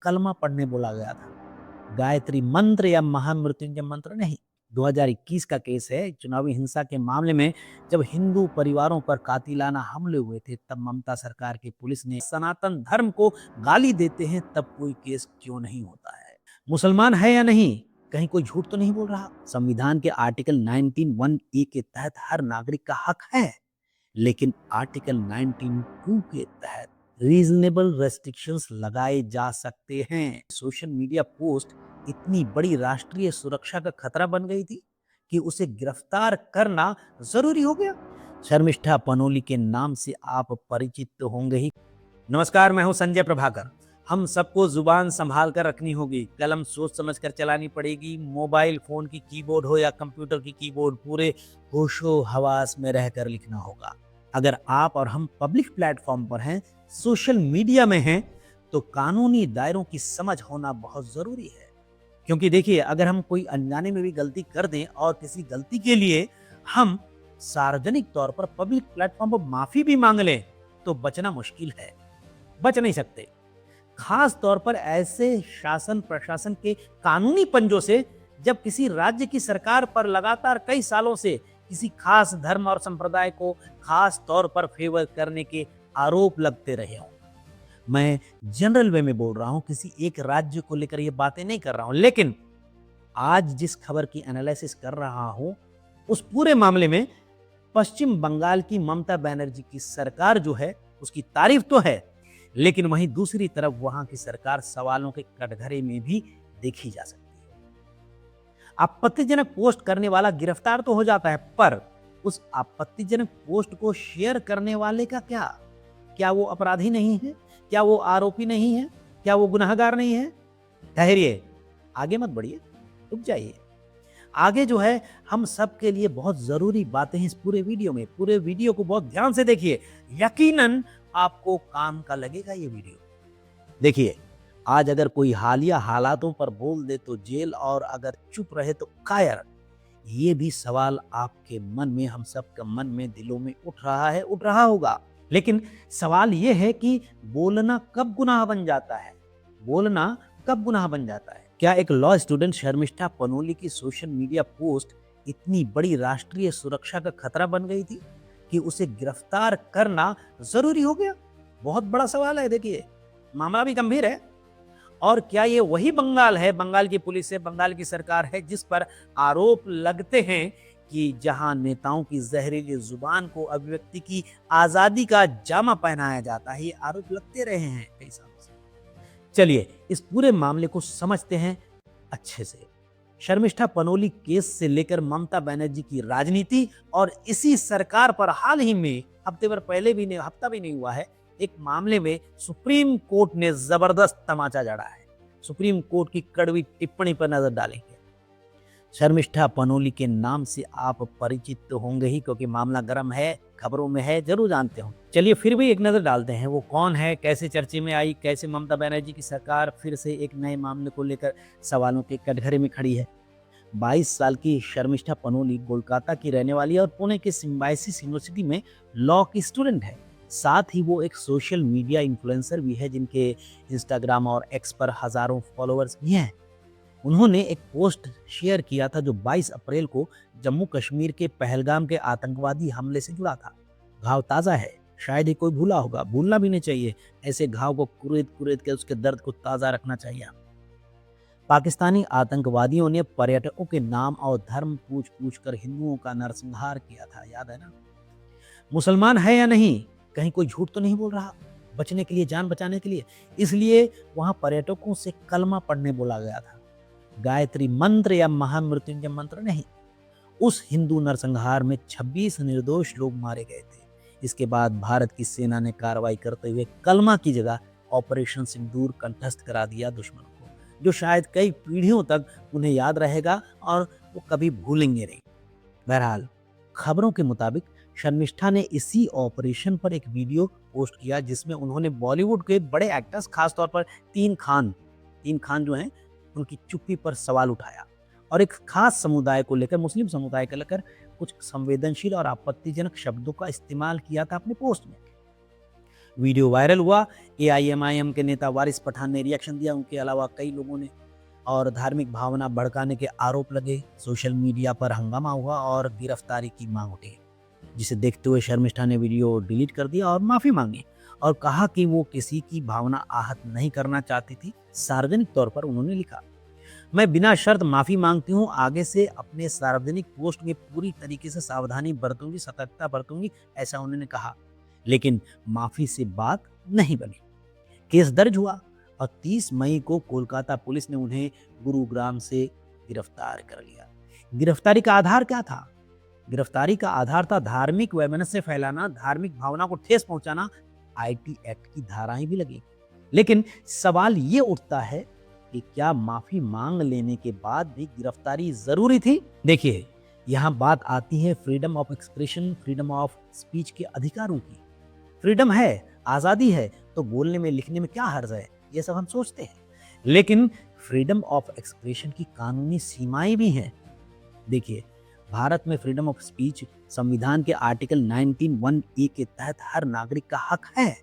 कलमा पढ़ने बोला गया था। गायत्री मंत्र या महामृत्युंजय मंत्र नहीं। 2021 का केस है। चुनावी हिंसा के मामले में जब हिंदू परिवारों पर कातिलाना हमले हुए थे, तब ममता सरकार की पुलिस ने सनातन धर्म को गाली देते हैं, तब कोई केस क्यों नहीं होता है? मुसलमान है या नहीं, कहीं कोई झूठ तो नहीं बोल रहा? संविधान के आर्टिकल 19(1)(a) के तहत हर नागरिक का हक है, लेकिन आर्टिकल 19(2) के तहत रीजनेबल रेस्ट्रिक्शंस लगाए जा सकते हैं। सोशल मीडिया पोस्ट इतनी बड़ी राष्ट्रीय सुरक्षा का खतरा बन गई थी कि उसे गिरफ्तार करना जरूरी हो गया। शर्मिष्ठा पनोली के नाम से आप परिचित तो होंगे ही। नमस्कार, मैं हूं संजय प्रभाकर। हम सबको जुबान संभाल कर रखनी होगी, कलम सोच समझ कर चलानी पड़ेगी। मोबाइल फोन की कीबोर्ड हो या कंप्यूटर की कीबोर्ड, पूरे होशो हवास में रहकर लिखना होगा। अगर आप और हम पब्लिक प्लेटफॉर्म पर हैं, सोशल मीडिया में हैं, तो कानूनी दायरों की समझ होना बहुत जरूरी है। क्योंकि देखिए, अगर हम कोई अनजाने में भी गलती कर दें और किसी गलती के लिए हम सार्वजनिक तौर पर पब्लिक प्लेटफॉर्म पर माफी भी मांग लें, तो बचना मुश्किल है, बच नहीं सकते। खास तौर पर ऐसे शासन प्रशासन के कानूनी पंजों से, जब किसी राज्य की सरकार पर लगातार कई सालों से किसी खास धर्म और संप्रदाय को खास तौर पर फेवर करने के आरोप लगते रहे हों। मैं जनरल वे में बोल रहा हूं, किसी एक राज्य को लेकर ये बातें नहीं कर रहा हूं, लेकिन आज जिस खबर की एनालिसिस कर रहा हूं, उस पूरे मामले में पश्चिम बंगाल की ममता बनर्जी की सरकार जो है, उसकी तारीफ तो है, लेकिन वहीं दूसरी तरफ वहां की सरकार सवालों के कटघरे में भी देखी जा सकती है। आपत्तिजनक पोस्ट करने वाला गिरफ्तार तो हो जाता है, पर उस आपत्तिजनक पोस्ट को शेयर करने वाले का क्या? क्या वो अपराधी नहीं है? क्या वो आरोपी नहीं है? क्या वो गुनहगार नहीं है? ठहरिए, आगे मत बढ़िए, रुक जाइए। आगे जो है, हम सब के लिए बहुत जरूरी बातें हैं इस पूरे वीडियो में। पूरे वीडियो को बहुत ध्यान से देखिए, यकीनन आपको काम का लगेगा ये वीडियो। देखिए, आज अगर कोई हालिया हालातों पर बोल दे तो जेल, और अगर चुप रहे तो कायर। ये भी सवाल आपके मन में, हम सब के मन में, दिलों में उठ रहा है, उठ रहा होगा। लेकिन सवाल ये है कि बोलना कब गुनाह बन जाता है? बोलना कब गुनाह बन जाता है? क्या एक लॉ स्टूडेंट शर्मिष्ठा पनोली की सोशल मीडिया पोस्ट इतनी बड़ी राष्ट्रीय सुरक्षा का खतरा बन गई थी कि उसे गिरफ्तार करना जरूरी हो गया? बहुत बड़ा सवाल है। देखिए, मामला भी गंभीर है। और क्या ये वही बंगाल है, बंगाल की पुलिस है, बंगाल की सरकार है, जिस पर आरोप लगते हैं कि जहां नेताओं की जहरीली जुबान को अभिव्यक्ति की आजादी का जामा पहनाया जाता है? ये आरोप लगते रहे हैं कई सालों से। चलिए, इस पूरे मामले को समझते हैं अच्छे से। शर्मिष्ठा पनोली केस से लेकर ममता बनर्जी की राजनीति, और इसी सरकार पर हाल ही में, हफ्ते भर पहले भी नहीं, हफ्ता भी नहीं हुआ है, एक मामले में सुप्रीम कोर्ट ने जबरदस्त तमाचा जड़ा है। सुप्रीम कोर्ट की कड़वी टिप्पणी पर नजर डालेंगे। शर्मिष्ठा पनोली के नाम से आप परिचित तो होंगे ही, क्योंकि मामला गर्म है, खबरों में है, जरूर जानते हो। चलिए फिर भी एक नजर डालते हैं, वो कौन है, कैसे चर्चे में आई, कैसे ममता बनर्जी की सरकार फिर से एक नए मामले को लेकर सवालों के कटघरे में खड़ी है। 22 साल की शर्मिष्ठा पनोली कोलकाता की रहने वाली है और पुणे के सिम्बायोसिस यूनिवर्सिटी में लॉ की स्टूडेंट है। साथ ही वो एक सोशल मीडिया इन्फ्लुएंसर भी है, जिनके इंस्टाग्राम और एक्स पर हजारों फॉलोअर्स भी हैं। उन्होंने एक पोस्ट शेयर किया था जो 22 अप्रैल को जम्मू कश्मीर के पहलगाम के आतंकवादी हमले से जुड़ा था। घाव ताज़ा है, शायद ही कोई भूला होगा, भूलना भी नहीं चाहिए। ऐसे घाव को कुरेद कुरेद के उसके दर्द को ताज़ा रखना चाहिए। पाकिस्तानी आतंकवादियों ने पर्यटकों के नाम और धर्म पूछ पूछ कर हिंदुओं का नरसंहार किया था, याद है ना? मुसलमान है या नहीं, कहीं कोई झूठ तो नहीं बोल रहा? बचने के लिए, जान बचाने के लिए, इसलिए वहां पर्यटकों से कलमा पढ़ने बोला गया था। गायत्री मंत्र या महामृत्युंजय मंत्र नहीं। उस हिंदू नरसंहार में 26 निर्दोष लोग मारे गए थे। इसके बाद भारत की सेना ने कार्रवाई करते हुए कलमा की जगह ऑपरेशन सिंदूर कंठस्थ करा दिया दुश्मनों को, जो शायद कई पीढ़ियों तक उन्हें याद रहेगा और वो कभी भूलेंगे नहीं। बहरहाल, खबरों के मुताबिक शर्मिष्ठा ने इसी ऑपरेशन पर एक वीडियो पोस्ट किया, जिसमें उन्होंने बॉलीवुड के बड़े एक्टर्स, खासतौर पर तीन खान जो हैं, उनकी चुप्पी पर सवाल उठाया और एक खास समुदाय को लेकर, मुस्लिम समुदाय को लेकर कुछ संवेदनशील और आपत्तिजनक शब्दों का इस्तेमाल किया था अपने पोस्ट में। वीडियो वायरल हुआ। एआईएमआईएम के नेता वारिस पठान ने रिएक्शन दिया, उनके अलावा कई लोगों ने, और धार्मिक भावना भड़काने के आरोप लगे। सोशल मीडिया पर हंगामा हुआ और गिरफ्तारी की मांग उठी, जिसे देखते हुए शर्मिष्ठा ने वीडियो डिलीट कर दिया और माफी मांगी और कहा कि वो किसी की भावना आहत नहीं करना चाहती थी। सार्वजनिक तौर पर उन्होंने लिखा, मैं बिना शर्त माफी मांगती हूँ, आगे से अपने सार्वजनिक पोस्ट में पूरी तरीके से सावधानी बरतूंगी, सतर्कता बरतूंगी, ऐसा उन्होंने कहा। लेकिन माफी से बात नहीं बनी। केस दर्ज हुआ और 30 मई को कोलकाता पुलिस ने उन्हें गुरुग्राम से गिरफ्तार कर लिया। गिरफ्तारी का आधार क्या था? गिरफ्तारी का आधार था धार्मिक वैमनस्य फैलाना, धार्मिक भावना को ठेस पहुंचाना। आईटी एक्ट की धाराएं भी लगी। लेकिन सवाल ये उठता है कि क्या माफी मांग लेने के बाद भी गिरफ्तारी जरूरी थी? देखिए, यहाँ बात आती है freedom of expression, freedom of speech के अधिकारों की। फ्रीडम है, आजादी है, तो बोलने में लिखने में क्या हर्ज है, ये सब हम सोचते हैं। लेकिन फ्रीडम ऑफ एक्सप्रेशन की कानूनी सीमाएं भी हैं। देखिए, भारत में फ्रीडम ऑफ स्पीच संविधान के आर्टिकल 19(1)(a) के तहत हर नागरिक का हक है,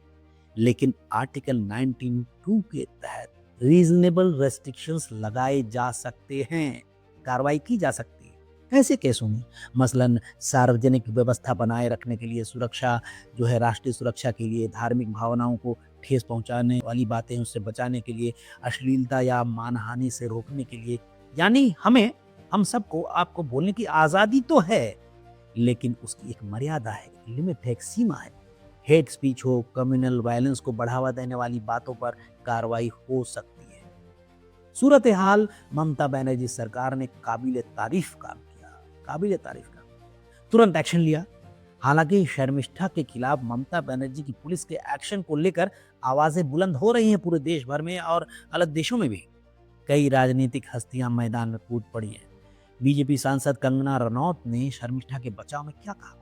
लेकिन आर्टिकल 19(2) के तहत रीजनेबल रेस्ट्रिक्शंस लगाए जा सकते हैं, कार्रवाई की जा सकती है ऐसे केसों में। मसलन सार्वजनिक व्यवस्था बनाए रखने के लिए, सुरक्षा जो है राष्ट्रीय सुरक्षा के लिए, धार्मिक भावनाओं को ठेस पहुंचाने वाली बातें उससे बचाने के लिए, अश्लीलता या मानहानि से रोकने के लिए। यानी हम सबको, आपको बोलने की आज़ादी तो है, लेकिन उसकी एक मर्यादा है, एक लिमिट है, एक सीमा है। हेट स्पीच हो, कम्युनल वायलेंस को बढ़ावा देने वाली बातों पर कार्रवाई हो सकती है। सूरत हाल ममता बनर्जी सरकार ने काबिल तारीफ काम किया, काबिल तारीफ काम, तुरंत एक्शन लिया। हालांकि शर्मिष्ठा के खिलाफ ममता बनर्जी की पुलिस के एक्शन को लेकर आवाजें बुलंद हो रही हैं पूरे देश भर में और अलग देशों में भी। कई राजनीतिक हस्तियां मैदान में कूद पड़ी हैं। बीजेपी सांसद कंगना रनौत ने शर्मिष्ठा के बचाव में क्या कहा?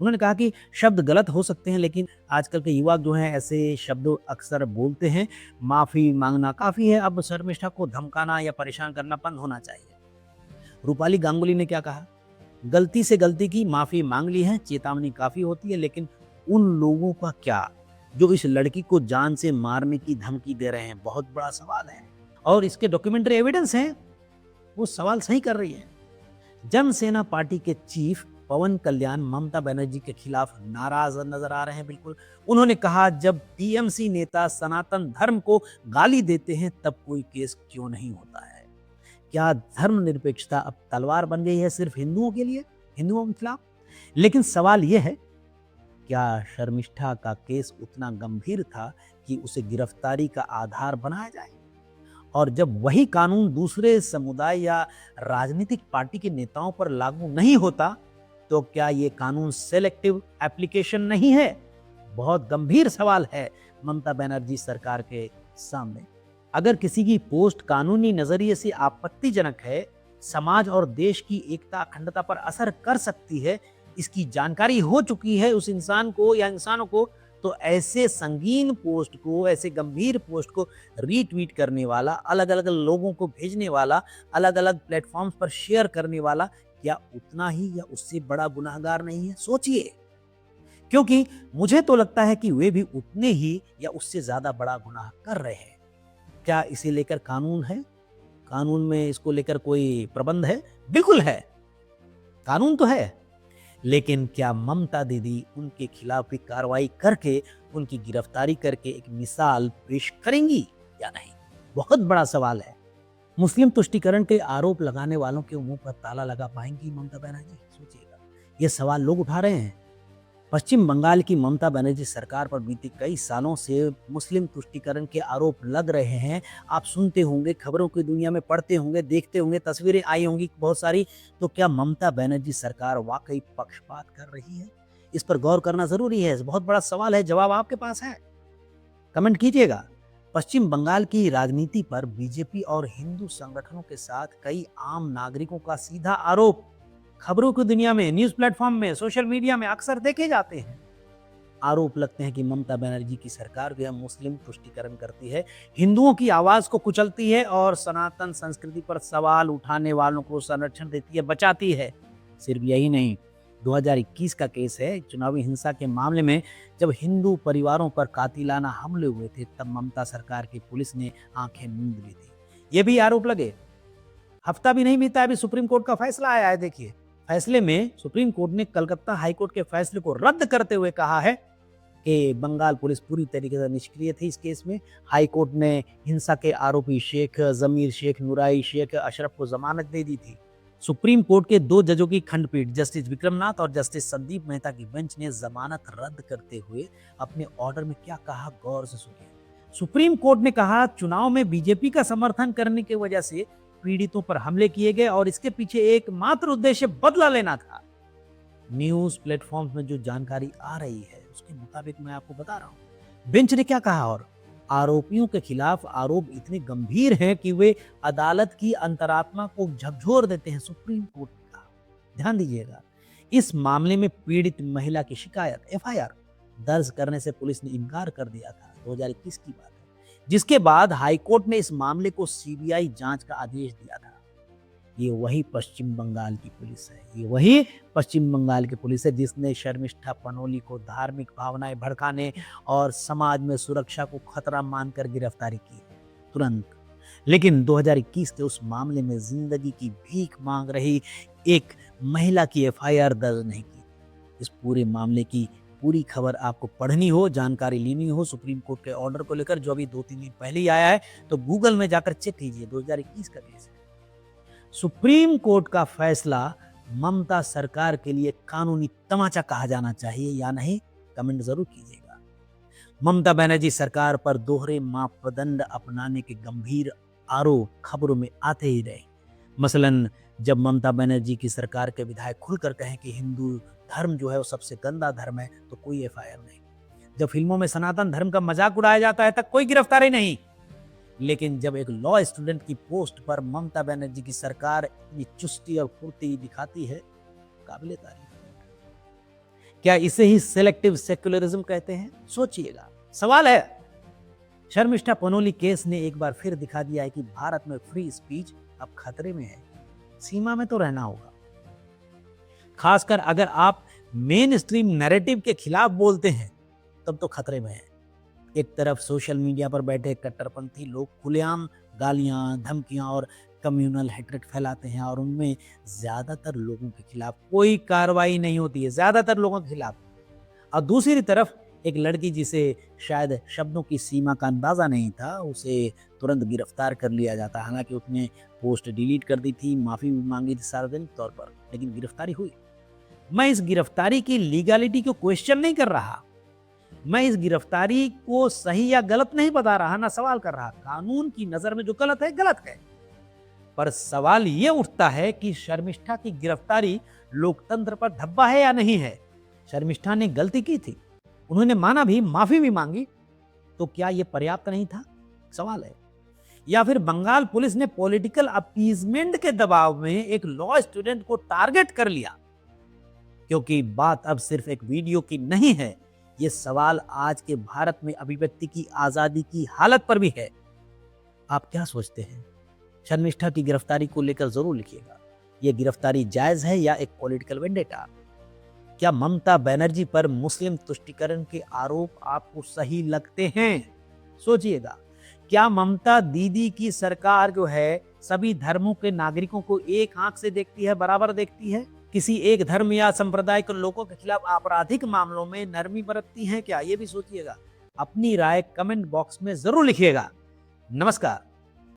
उन्होंने कहा कि शब्द गलत हो सकते हैं, लेकिन आजकल के युवा जो हैं ऐसे शब्द अक्सर बोलते हैं। माफी मांगना काफी है, अब शर्मिष्ठा को धमकाना या परेशान करना बंद होना चाहिए। रूपाली गांगुली ने क्या कहा? गलती से गलती की, माफी मांग ली है, चेतावनी काफी होती है, लेकिन उन लोगों का क्या जो इस लड़की को जान से मारने की धमकी दे रहे हैं? बहुत बड़ा सवाल है और इसके डॉक्यूमेंट्री एविडेंस है, वो सवाल सही कर रही है। जनसेना पार्टी के चीफ पवन कल्याण ममता बनर्जी के खिलाफ नाराज नजर आ रहे हैं। बिल्कुल, उन्होंने कहा, जब टीएमसी नेता सनातन धर्म को गाली देते हैं तब कोई केस क्यों नहीं होता है? क्या धर्मनिरपेक्षता अब तलवार बन गई है सिर्फ हिंदुओं के लिए, हिंदुओं के खिलाफ? लेकिन सवाल यह है, क्या शर्मिष्ठा का केस उतना गंभीर था कि उसे गिरफ्तारी का आधार बनाया जाए? और जब वही कानून दूसरे समुदाय या राजनीतिक पार्टी के नेताओं पर लागू नहीं होता, तो क्या ये कानून सेलेक्टिव एप्लीकेशन नहीं है? बहुत गंभीर सवाल है ममता बनर्जी सरकार के सामने। अगर किसी की पोस्ट कानूनी नजरिए से आपत्तिजनक है, समाज और देश की एकता अखंडता पर असर कर सकती है, इसकी जानकारी हो चुकी है उस इंसान को या इंसानों को, तो ऐसे संगीन पोस्ट को, ऐसे गंभीर पोस्ट को रीट्वीट करने वाला, अलग अलग लोगों को भेजने वाला, अलग अलग प्लेटफॉर्म्स पर शेयर करने वाला, क्या उतना ही या उससे बड़ा गुनाहगार नहीं है? सोचिए, क्योंकि मुझे तो लगता है कि वे भी उतने ही या उससे ज्यादा बड़ा गुनाह कर रहे हैं। क्या इसे लेकर कानून है? कानून में इसको लेकर कोई प्रबंध है? बिल्कुल है, कानून तो है, लेकिन क्या ममता दीदी उनके खिलाफ भी कार्रवाई करके, उनकी गिरफ्तारी करके एक मिसाल पेश करेंगी या नहीं? बहुत बड़ा सवाल है। मुस्लिम तुष्टीकरण के आरोप लगाने वालों के मुंह पर ताला लगा पाएंगी ममता बनर्जी? सोचिएगा, ये सवाल लोग उठा रहे हैं। पश्चिम बंगाल की ममता बनर्जी सरकार पर बीते कई सालों से मुस्लिम तुष्टीकरण के आरोप लग रहे हैं। आप सुनते होंगे, खबरों की दुनिया में पढ़ते होंगे, देखते होंगे, तस्वीरें आई होंगी बहुत सारी। तो क्या ममता बनर्जी सरकार वाकई पक्षपात कर रही है? इस पर गौर करना जरूरी है। बहुत बड़ा सवाल है, जवाब आपके पास है, कमेंट कीजिएगा। पश्चिम बंगाल की राजनीति पर बीजेपी और हिंदू संगठनों के साथ कई आम नागरिकों का सीधा आरोप खबरों की दुनिया में, न्यूज प्लेटफॉर्म में, सोशल मीडिया में अक्सर देखे जाते हैं। आरोप लगते हैं कि ममता बनर्जी की सरकार जो है मुस्लिम तुष्टीकरण करती है, हिंदुओं की आवाज को कुचलती है और सनातन संस्कृति पर सवाल उठाने वालों को संरक्षण देती है, बचाती है। सिर्फ यही नहीं, 2021 का केस है। चुनावी हिंसा के मामले में जब हिंदू परिवारों पर कातिलाना हमले हुए थे, तब ममता सरकार की पुलिस ने आंखें मूंद ली थी। ये भी आरोप लगे। हफ्ता भी नहीं बीता, अभी सुप्रीम कोर्ट का फैसला आया है। देखिए, फैसले में सुप्रीम कोर्ट ने कलकत्ता हाईकोर्ट के फैसले को रद्द करते हुए कहा है कि बंगाल पुलिस पूरी तरीके से निष्क्रिय थी इस केस में। हाईकोर्ट ने हिंसा के आरोपी शेख जमीर शेख, नुराई शेख अशरफ को जमानत दे दी थी। सुप्रीम कोर्ट के 2 जजों की खंडपीठ, जस्टिस विक्रमनाथ और जस्टिस संदीप मेहता की बेंच ने जमानत रद्द करते हुए अपने ऑर्डर में क्या कहा, गौर से सुनिए। सुप्रीम कोर्ट ने कहा, चुनाव में बीजेपी का समर्थन करने की वजह से पीड़ितों पर हमले किए गए और इसके पीछे एकमात्र उद्देश्य बदला लेना था। न्यूज प्लेटफॉर्म्स में जो जानकारी आ रही है उसके मुताबिक मैं आपको बता रहा हूं। बेंच ने क्या कहा, और आरोपियों के खिलाफ आरोप इतने गंभीर हैं कि वे अदालत की अंतरात्मा को झकझोर देते हैं। सुप्रीम कोर्ट ने कहा, ध्यान दीजिएगा, इस मामले में पीड़ित महिला की शिकायत एफआईआर दर्ज करने से पुलिस ने इनकार कर दिया था। 2021 की बात है, जिसके बाद हाईकोर्ट ने इस मामले को सीबीआई जांच का आदेश दिया था। ये वही पश्चिम बंगाल की पुलिस है, ये वही पश्चिम बंगाल की पुलिस है जिसने शर्मिष्ठा पनोली को धार्मिक भावनाएं भड़काने और समाज में सुरक्षा को खतरा मानकर गिरफ्तारी की तुरंत। लेकिन 2021 के उस मामले में जिंदगी की भीख मांग रही एक महिला की एफआईआर दर्ज नहीं की। इस पूरे मामले की पूरी खबर आपको पढ़नी हो, जानकारी लेनी हो सुप्रीम कोर्ट के ऑर्डर को लेकर, जो अभी 2-3 दिन पहले ही आया है, तो गूगल में जाकर चेक कीजिए। 2021 का केस है। सुप्रीम कोर्ट का फैसला ममता सरकार के लिए कानूनी तमाचा कहा जाना चाहिए या नहीं, कमेंट जरूर कीजिएगा। ममता बनर्जी सरकार पर दोहरे मापदंड अपनाने के गंभीर आरोप खबरों में आते ही रहे। मसलन जब ममता बनर्जी की सरकार के विधायक खुलकर कहें कि हिंदू धर्म जो है वो सबसे गंदा धर्म है, तो कोई एफआईआर नहीं। जब फिल्मों में सनातन धर्म का मजाक उड़ाया जाता है, तब कोई गिरफ्तारी नहीं। लेकिन जब एक लॉ स्टूडेंट की पोस्ट पर ममता बनर्जी की सरकार इतनी चुस्ती और फुर्ती दिखाती है, काबिले तारीफ। क्या इसे ही सिलेक्टिव सेक्युलरिज्म कहते हैं? सोचिएगा, सवाल है। शर्मिष्ठा पनोली केस ने एक बार फिर दिखा दिया है कि भारत में फ्री स्पीच अब खतरे में है। सीमा में तो रहना होगा, खासकर अगर आप मेन स्ट्रीम नैरेटिव के खिलाफ बोलते हैं, तब तो खतरे में है। एक तरफ सोशल मीडिया पर बैठे कट्टरपंथी लोग खुलेआम गालियां, धमकियां और कम्युनल हेट्रेड फैलाते हैं और उनमें ज्यादातर लोगों के खिलाफ कोई कार्रवाई नहीं होती है, ज्यादातर लोगों के खिलाफ। और दूसरी तरफ एक लड़की जिसे शायद शब्दों की सीमा का अंदाजा नहीं था, उसे तुरंत गिरफ्तार कर लिया जाता। हालांकि उसने पोस्ट डिलीट कर दी थी, माफी भी मांगी थी सार्वजनिक तौर पर, लेकिन गिरफ्तारी हुई। मैं इस गिरफ्तारी की लीगलिटी को क्वेश्चन नहीं कर रहा, मैं इस गिरफ्तारी को सही या गलत नहीं बता रहा, ना सवाल कर रहा। कानून की नजर में जो गलत है गलत है, पर सवाल यह उठता है कि शर्मिष्ठा की गिरफ्तारी लोकतंत्र पर धब्बा है या नहीं है। शर्मिष्ठा ने गलती की थी, उन्होंने माना भी, माफी भी मांगी, तो क्या यह पर्याप्त नहीं था, सवाल है। या फिर बंगाल पुलिस ने पॉलिटिकल अपीजमेंट के दबाव में एक लॉ स्टूडेंट को टारगेट कर लिया? क्योंकि बात अब सिर्फ एक वीडियो की नहीं है, ये सवाल आज के भारत में अभिव्यक्ति की आजादी की हालत पर भी है। आप क्या सोचते हैं? शर्मिष्ठा की गिरफ्तारी को लेकर जरूर लिखिएगा। यह गिरफ्तारी जायज है या एक पॉलिटिकल वेंडेटा? क्या ममता बनर्जी पर मुस्लिम तुष्टीकरण के आरोप आपको सही लगते हैं? सोचिएगा। क्या ममता दीदी की सरकार जो है सभी धर्मों के नागरिकों को एक आंख से देखती है, बराबर देखती है? किसी एक धर्म या संप्रदाय के लोगों के खिलाफ आपराधिक मामलों में नरमी बरतती हैं क्या? ये भी सोचिएगा। अपनी राय कमेंट बॉक्स में जरूर लिखिएगा। नमस्कार।